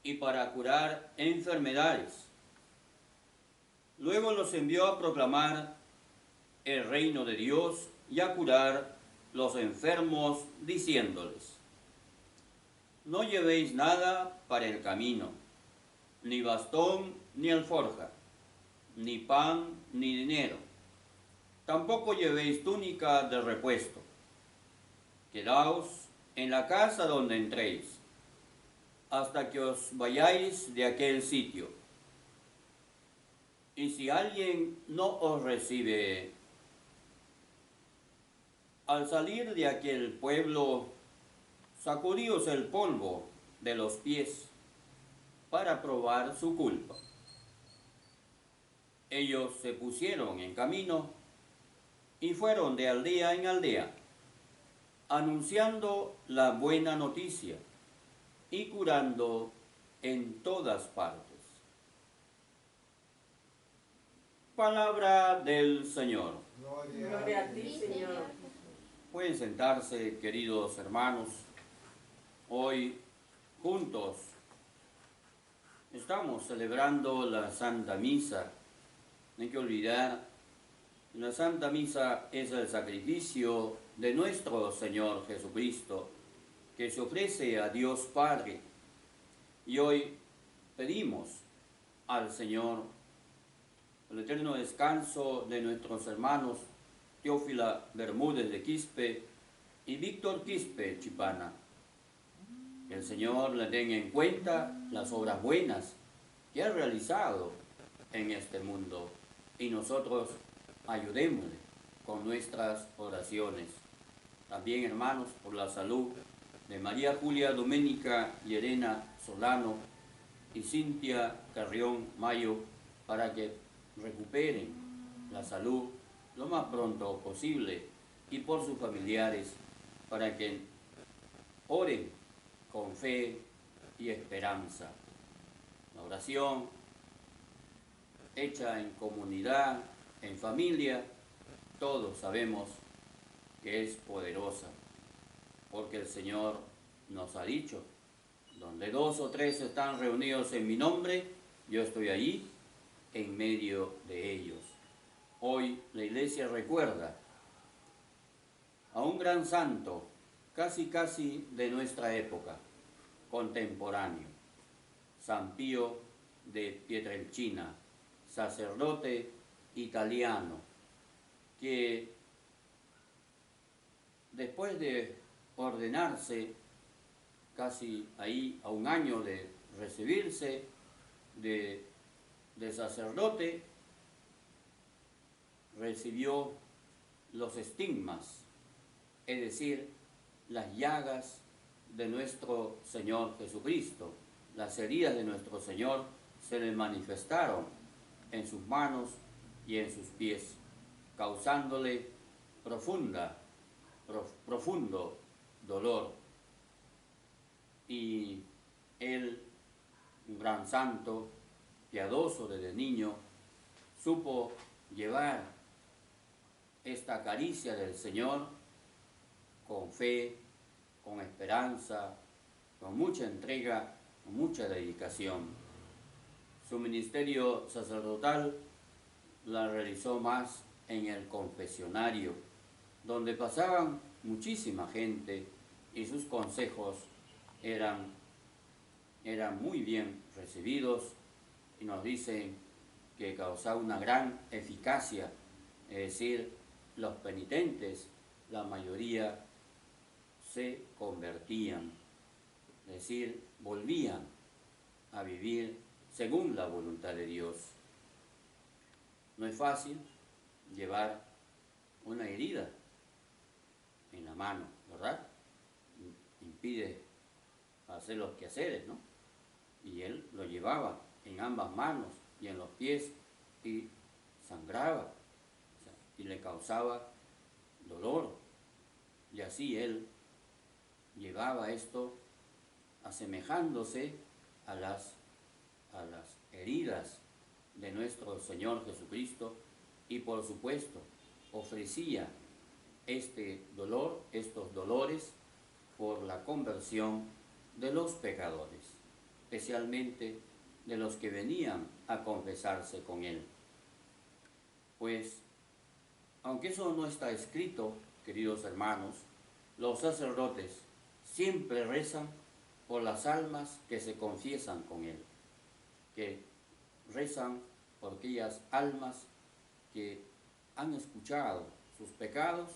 y para curar enfermedades. Luego los envió a proclamar el reino de Dios y a curar los enfermos, diciéndoles: no llevéis nada para el camino, ni bastón ni alforja, ni pan ni dinero. Tampoco llevéis túnica de repuesto. Quedaos en la casa donde entréis, hasta que os vayáis de aquel sitio. Y si alguien no os recibe, al salir de aquel pueblo, sacudíos el polvo de los pies para probar su culpa. Ellos se pusieron en camino y fueron de aldea en aldea, anunciando la buena noticia y curando en todas partes. Palabra del Señor. Gloria a ti, Señor. Pueden sentarse, queridos hermanos. Hoy, juntos, estamos celebrando la Santa Misa. No hay que olvidar, la Santa Misa es el sacrificio de nuestro Señor Jesucristo, que se ofrece a Dios Padre. Y hoy pedimos al Señor el eterno descanso de nuestros hermanos Teófila Bermúdez de Quispe y Víctor Quispe Chipana. Que el Señor le tenga en cuenta las obras buenas que ha realizado en este mundo y nosotros ayudémosle con nuestras oraciones. También, hermanos, por la salud de María Julia Doménica y Elena Solano y Cintia Carrión Mayo, para que recuperen la salud lo más pronto posible, y por sus familiares, para que oren con fe y esperanza. La oración hecha en comunidad, en familia, todos sabemos que es poderosa, porque el Señor nos ha dicho: donde 2 o 3 están reunidos en mi nombre, yo estoy allí en medio de ellos. Hoy la Iglesia recuerda a un gran santo, casi de nuestra época, contemporáneo, San Pío de Pietrelcina, sacerdote italiano, que después de ordenarse, casi ahí a un año de recibirse de sacerdote, recibió los estigmas, es decir, las llagas de nuestro Señor Jesucristo. Las heridas de nuestro Señor se le manifestaron en sus manos y en sus pies, causándole profundo dolor. Y él, un gran santo, piadoso desde niño, supo llevar esta caricia del Señor con fe, con esperanza, con mucha entrega, con mucha dedicación. Su ministerio sacerdotal la realizó más en el confesionario, donde pasaban muchísima gente y sus consejos eran muy bien recibidos, y nos dicen que causaba una gran eficacia, es decir, los penitentes, la mayoría se convertían, es decir, volvían a vivir según la voluntad de Dios. No es fácil llevar una herida en la mano, ¿verdad? Impide hacer los quehaceres, ¿no? Y él lo llevaba en ambas manos y en los pies y sangraba, y le causaba dolor. Y así él llevaba esto asemejándose a las heridas de nuestro Señor Jesucristo, y por supuesto ofrecía estos dolores por la conversión de los pecadores. especialmente de los que venían a confesarse con él. Pues, aunque eso no está escrito, queridos hermanos, los sacerdotes siempre rezan por las almas que se confiesan con él, que rezan por aquellas almas que han escuchado sus pecados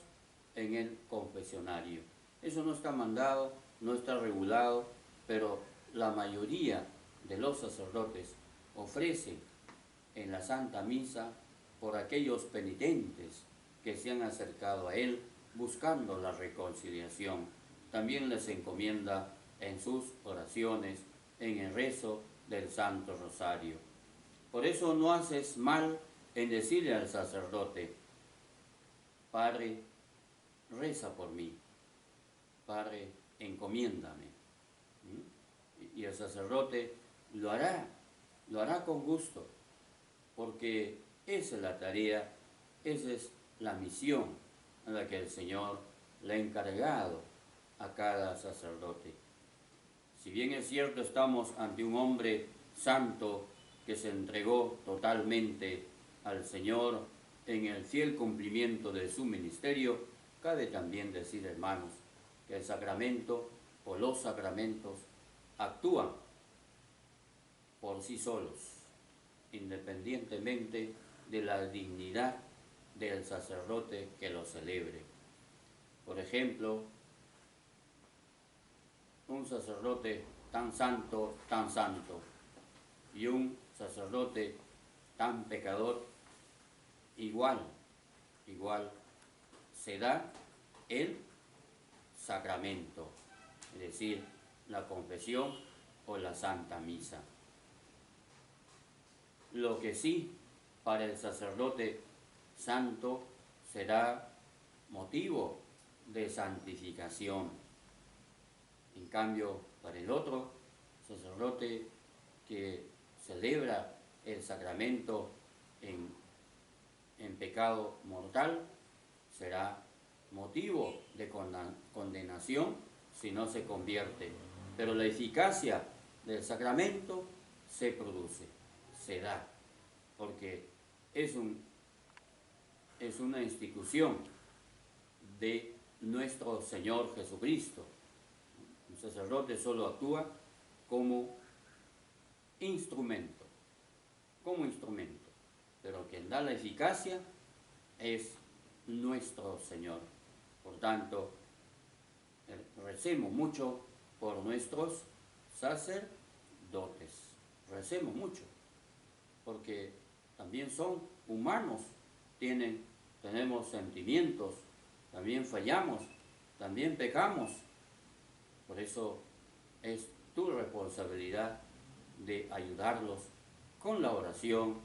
en el confesionario. Eso no está mandado, no está regulado, pero la mayoría de los sacerdotes ofrecen en la Santa Misa por aquellos penitentes que se han acercado a él buscando la reconciliación. También les encomienda en sus oraciones, en el rezo del Santo Rosario. Por eso no haces mal en decirle al sacerdote: Padre, reza por mí, Padre, encomiéndame. Y el sacerdote lo hará con gusto, porque esa es la tarea, esa es la misión a la que el Señor le ha encargado a cada sacerdote. Si bien es cierto, estamos ante un hombre santo que se entregó totalmente al Señor en el fiel cumplimiento de su ministerio, cabe también decir, hermanos, que el sacramento o los sacramentos actúan por sí solos, independientemente de la dignidad del sacerdote que lo celebre. Por ejemplo, un sacerdote tan santo, y un sacerdote tan pecador, igual se da el sacramento, es decir, la confesión o la Santa Misa. Lo que sí, para el sacerdote santo será motivo de santificación. En cambio, para el otro sacerdote que celebra el sacramento en pecado mortal, será motivo de condenación si no se convierte. Pero la eficacia del sacramento se produce, se da, porque es una institución de nuestro Señor Jesucristo. Un sacerdote solo actúa como instrumento, pero quien da la eficacia es nuestro Señor. Por tanto, recemos mucho por nuestros sacerdotes, recemos mucho, porque también son humanos, tenemos sentimientos, también fallamos, también pecamos. Por eso es tu responsabilidad de ayudarlos con la oración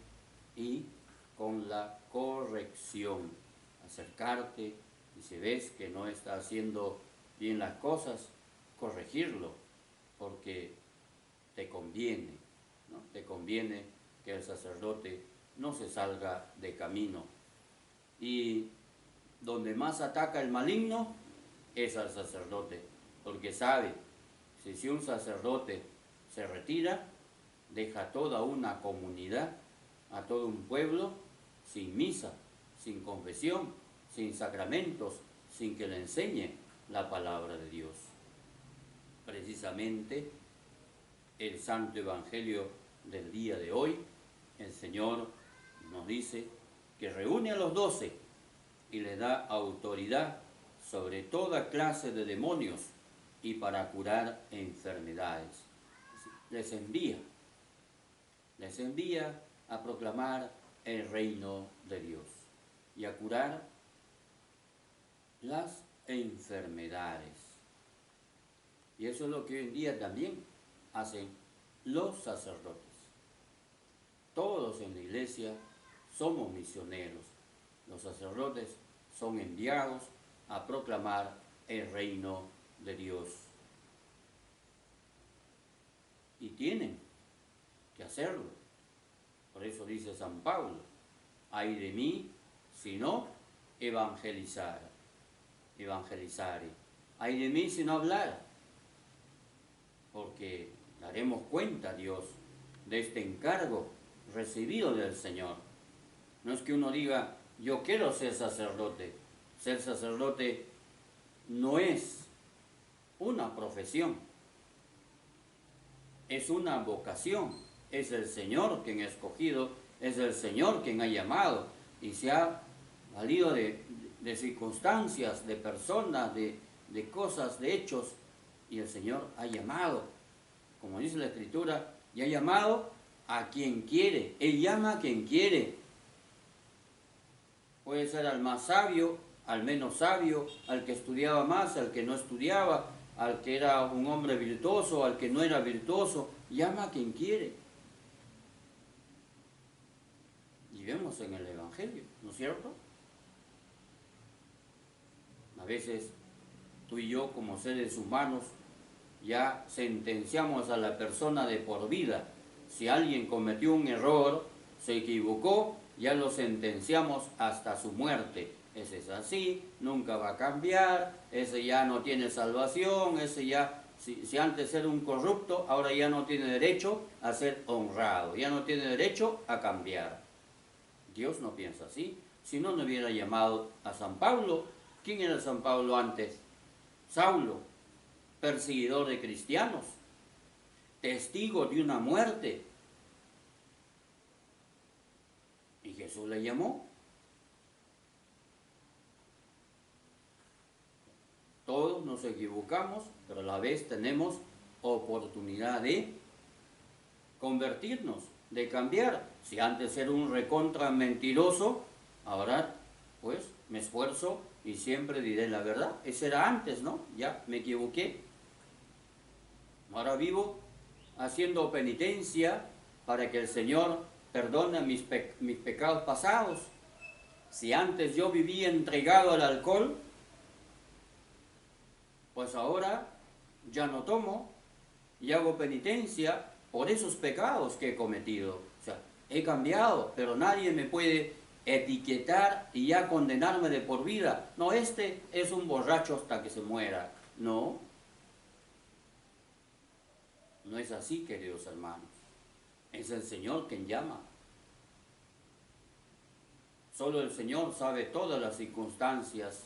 y con la corrección. Acercarte y si ves que no está haciendo bien las cosas, corregirlo, porque te conviene, ¿no? Te conviene que el sacerdote no se salga de camino. Y donde más ataca el maligno es al sacerdote, porque sabe, si un sacerdote se retira, deja toda una comunidad, a todo un pueblo, sin misa, sin confesión, sin sacramentos, sin que le enseñe la palabra de Dios. Precisamente el Santo Evangelio del día de hoy, el Señor nos dice que reúne a los 12 y le da autoridad sobre toda clase de demonios y para curar enfermedades. Les envía a proclamar el reino de Dios y a curar las enfermedades. Y eso es lo que hoy en día también hacen los sacerdotes. Todos en la iglesia somos misioneros. Los sacerdotes son enviados a proclamar el reino de Dios. Y tienen que hacerlo. Por eso dice San Pablo: ay de mí si no evangelizare. Ay de mí si no hablara. Porque daremos cuenta a Dios de este encargo recibido del Señor. No es que uno diga, yo quiero ser sacerdote. Ser sacerdote no es una profesión, es una vocación. Es el Señor quien ha escogido, es el Señor quien ha llamado y se ha valido de circunstancias, de personas, de cosas, de hechos, y el Señor ha llamado, como dice la Escritura, y ha llamado a quien quiere. Él llama a quien quiere. Puede ser al más sabio, al menos sabio, al que estudiaba más, al que no estudiaba, al que era un hombre virtuoso, al que no era virtuoso. Llama a quien quiere. Y vemos en el Evangelio, ¿no es cierto? A veces tú y yo como seres humanos ya sentenciamos a la persona de por vida. Si alguien cometió un error, se equivocó, ya lo sentenciamos hasta su muerte. Ese es así, nunca va a cambiar, ese ya no tiene salvación, ese ya, si antes era un corrupto, ahora ya no tiene derecho a ser honrado, ya no tiene derecho a cambiar. Dios no piensa así. Si no, no hubiera llamado a San Pablo. ¿Quién era San Pablo antes? Saulo, perseguidor de cristianos, testigo de una muerte. Y Jesús le llamó. Todos nos equivocamos, pero a la vez tenemos oportunidad de convertirnos, de cambiar. Si antes era un recontra mentiroso, ahora pues me esfuerzo y siempre diré la verdad. Ese era antes, ¿no? Ya me equivoqué. Ahora vivo haciendo penitencia para que el Señor perdone mis pecados pasados. Si antes yo vivía entregado al alcohol, pues ahora ya no tomo y hago penitencia por esos pecados que he cometido. O sea, he cambiado, pero nadie me puede etiquetar y ya condenarme de por vida. No, este es un borracho hasta que se muera. No. No es así, queridos hermanos. Es el Señor quien llama. Solo el Señor sabe todas las circunstancias.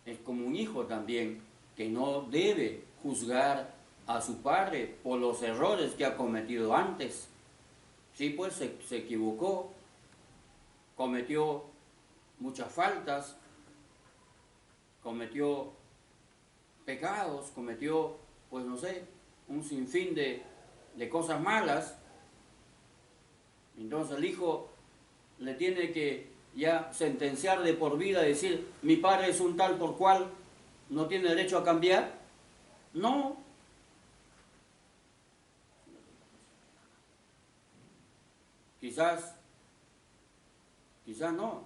Es como un hijo también que no debe juzgar a su padre por los errores que ha cometido antes. Sí, pues se equivocó, cometió muchas faltas, cometió pecados, cometió, pues no sé, un sinfín de cosas malas. Entonces el hijo le tiene que ya sentenciar de por vida, decir, mi padre es un tal por cual, no tiene derecho a cambiar. No. Quizás no.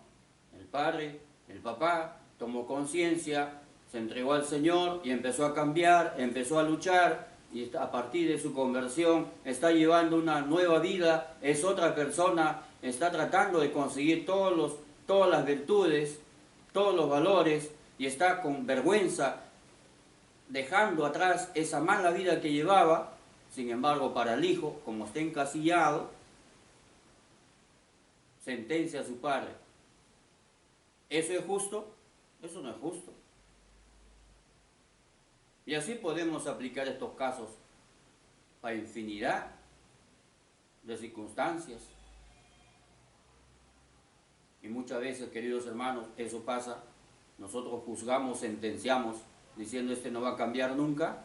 El padre, el papá, tomó conciencia, se entregó al Señor y empezó a cambiar, empezó a luchar, y a partir de su conversión está llevando una nueva vida, es otra persona, está tratando de conseguir todas las virtudes, todos los valores, y está con vergüenza dejando atrás esa mala vida que llevaba. Sin embargo, para el hijo, como está encasillado, sentencia a su padre. ¿Eso es justo? Eso no es justo. Y así podemos aplicar estos casos para infinidad de circunstancias. Y muchas veces, queridos hermanos, eso pasa. Nosotros juzgamos, sentenciamos, diciendo este no va a cambiar nunca,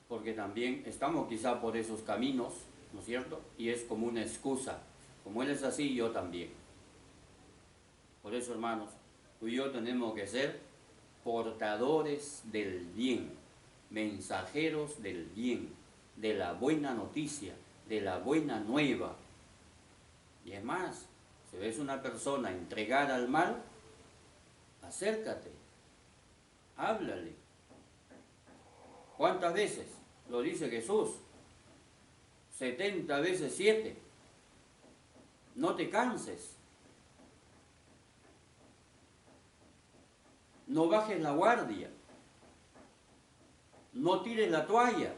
porque también estamos quizá por esos caminos, ¿no es cierto? Y es como una excusa. Como él es así, yo también. Por eso, hermanos, tú y yo tenemos que ser portadores del bien, mensajeros del bien, de la buena noticia, de la buena nueva. Y es más, si ves una persona entregada al mal, acércate, háblale. ¿Cuántas veces? Lo dice Jesús, 70 veces 7. No te canses. No bajes la guardia. No tires la toalla.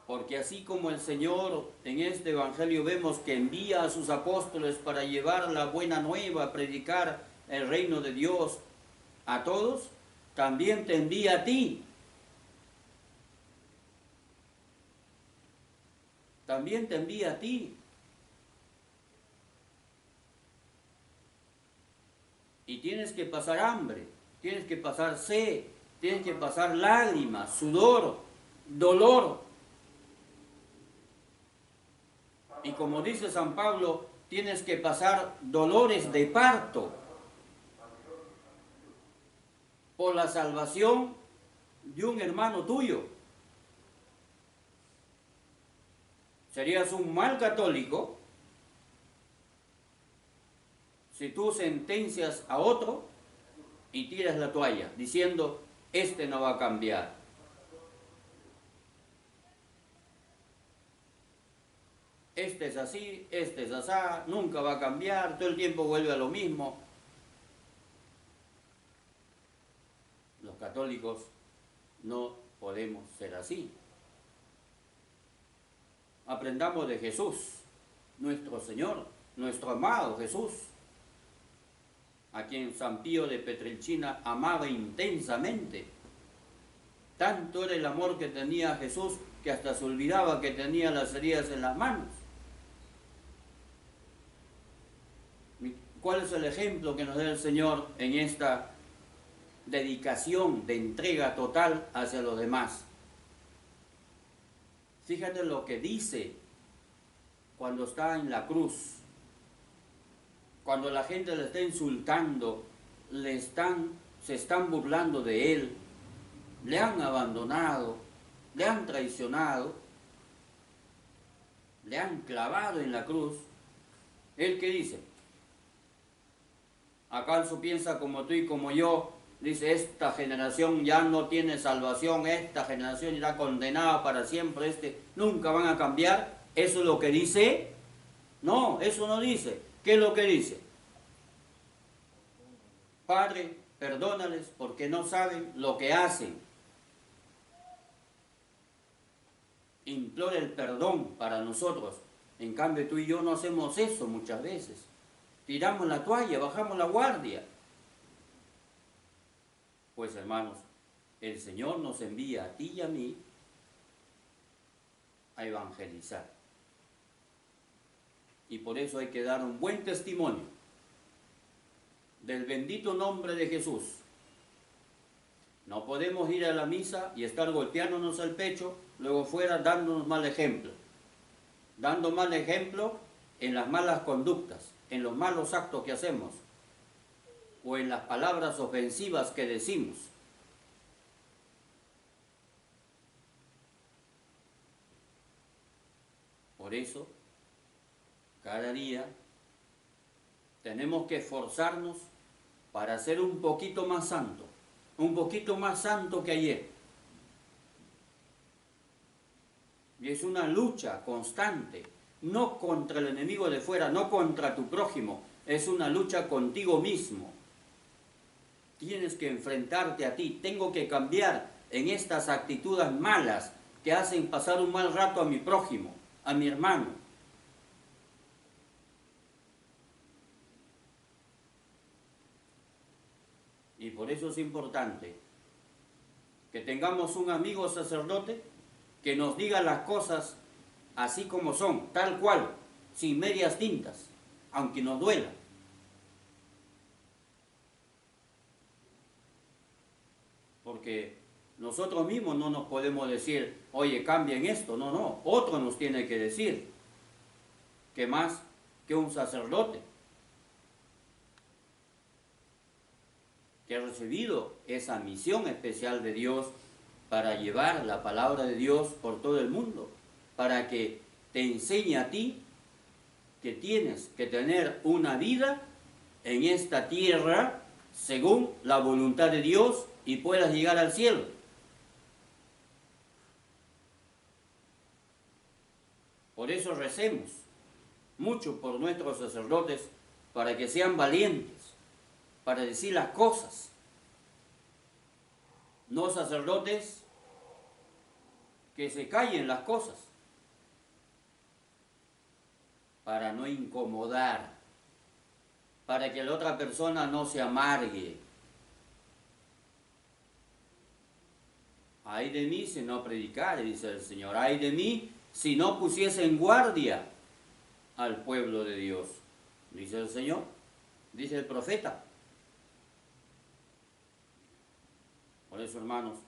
Porque así como el Señor en este Evangelio vemos que envía a sus apóstoles para llevar la buena nueva, a predicar el reino de Dios a todos, también te envía a ti. También te envía a ti. Y tienes que pasar hambre, tienes que pasar sed, tienes que pasar lágrimas, sudor, dolor. Y como dice San Pablo, tienes que pasar dolores de parto por la salvación de un hermano tuyo. Serías un mal católico si tú sentencias a otro y tiras la toalla diciendo, este no va a cambiar. Este es así, este es asá, nunca va a cambiar, todo el tiempo vuelve a lo mismo. Los católicos no podemos ser así. Aprendamos de Jesús, nuestro Señor, nuestro amado Jesús, a quien San Pío de Petrelcina amaba intensamente. Tanto era el amor que tenía Jesús que hasta se olvidaba que tenía las heridas en las manos. ¿Cuál es el ejemplo que nos da el Señor en esta dedicación de entrega total hacia los demás? Fíjate lo que dice cuando está en la cruz, cuando la gente le está insultando, se están burlando de él, le han abandonado, le han traicionado, le han clavado en la cruz. ¿Él qué dice? ¿Acaso piensa como tú y como yo? Dice, esta generación ya no tiene salvación, esta generación irá condenada para siempre, nunca van a cambiar. ¿Eso es lo que dice? No, eso no dice. ¿Qué es lo que dice? Padre, perdónales porque no saben lo que hacen. Implora el perdón para nosotros. En cambio, tú y yo no hacemos eso muchas veces. Tiramos la toalla, bajamos la guardia. Pues hermanos, el Señor nos envía a ti y a mí a evangelizar. Y por eso hay que dar un buen testimonio del bendito nombre de Jesús. No podemos ir a la misa y estar golpeándonos el pecho, luego fuera dándonos mal ejemplo. Dando mal ejemplo en las malas conductas, en los malos actos que hacemos, o en las palabras ofensivas que decimos. Por eso, cada día tenemos que esforzarnos para ser un poquito más santo que ayer. Y es una lucha constante, no contra el enemigo de fuera, no contra tu prójimo, es una lucha contigo mismo. Tienes que enfrentarte a ti, tengo que cambiar en estas actitudes malas que hacen pasar un mal rato a mi prójimo, a mi hermano. Y por eso es importante que tengamos un amigo sacerdote que nos diga las cosas así como son, tal cual, sin medias tintas, aunque nos duela. Porque nosotros mismos no nos podemos decir, oye, cambien esto. No, otro nos tiene que decir. ¿Qué más que un sacerdote que ha recibido esa misión especial de Dios para llevar la palabra de Dios por todo el mundo, para que te enseñe a ti que tienes que tener una vida en esta tierra según la voluntad de Dios y puedas llegar al cielo? Por eso recemos mucho por nuestros sacerdotes, para que sean valientes, para decir las cosas. No sacerdotes que se callen las cosas para no incomodar, para que la otra persona no se amargue. Ay de mí si no predicare, dice el Señor. Ay de mí si no pusiese en guardia al pueblo de Dios, dice el Señor, dice el profeta. Por eso, hermanos,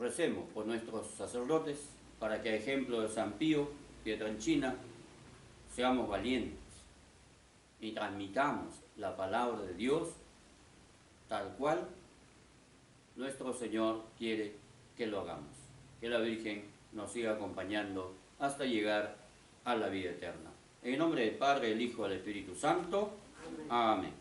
recemos por nuestros sacerdotes para que, a ejemplo de San Pío, Pietrelcina, seamos valientes y transmitamos la palabra de Dios tal cual nuestro Señor quiere que lo hagamos. Que la Virgen nos siga acompañando hasta llegar a la vida eterna. En el nombre del Padre, del Hijo y del Espíritu Santo. Amén. Amén.